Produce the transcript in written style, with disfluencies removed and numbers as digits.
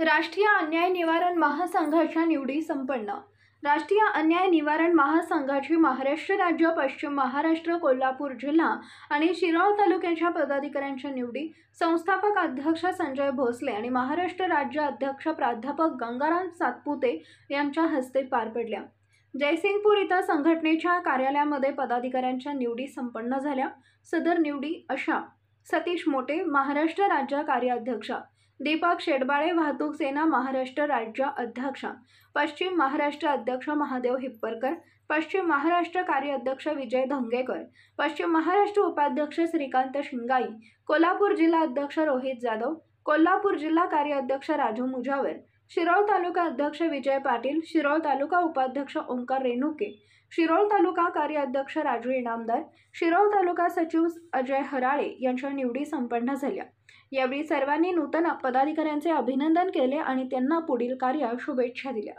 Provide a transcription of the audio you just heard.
राष्ट्रीय अन्याय निवारण महासंघाच्या निवडी संपन्न। राष्ट्रीय अन्याय निवारण महासंघाची महाराष्ट्र राज्य, पश्चिम महाराष्ट्र, कोल्हापूर जिल्हा आणि शिरोळ तालुक्याच्या पदाधिकाऱ्यांच्या निवडी संस्थापक अध्यक्ष संजय भोसले आणि महाराष्ट्र राज्य अध्यक्ष प्राध्यापक गंगाराम सातपुते यांच्या हस्ते पार पडल्या। जयसिंगपूर इथं संघटनेच्या कार्यालयामध्ये पदाधिकाऱ्यांच्या निवडी संपन्न झाल्या। सदर निवडी अशा: सतीश मोटे महाराष्ट्र राज्य कार्याध्यक्ष, दीपक शेडबाळे वाहतूक सेना महाराष्ट्र राज्य अध्यक्ष, पश्चिम महाराष्ट्र अध्यक्ष महादेव हिप्परकर, पश्चिम महाराष्ट्र कार्याध्यक्ष विजय धंगेकर, पश्चिम महाराष्ट्र उपाध्यक्ष श्रीकांत शिंगाई, कोल्हापूर जिल्हा अध्यक्ष रोहित जाधव, कोल्हापूर जिल्हा कार्याध्यक्ष राजू मुजावर, शिरोळ तालुका अध्यक्ष विजय पाटील, शिरोळ तालुका उपाध्यक्ष ओंकार रेणुके, शिरोळ तालुका कार्याध्यक्ष राजू इनामदार, शिरोळ तालुका सचिव अजय हराळे यांच्या निवडी संपन्न झाल्या। यावेळी सर्वांनी नूतन पदाधिकाऱ्यांचे अभिनंदन केले आणि त्यांना पुढील कार्यात शुभेच्छा दिल्या।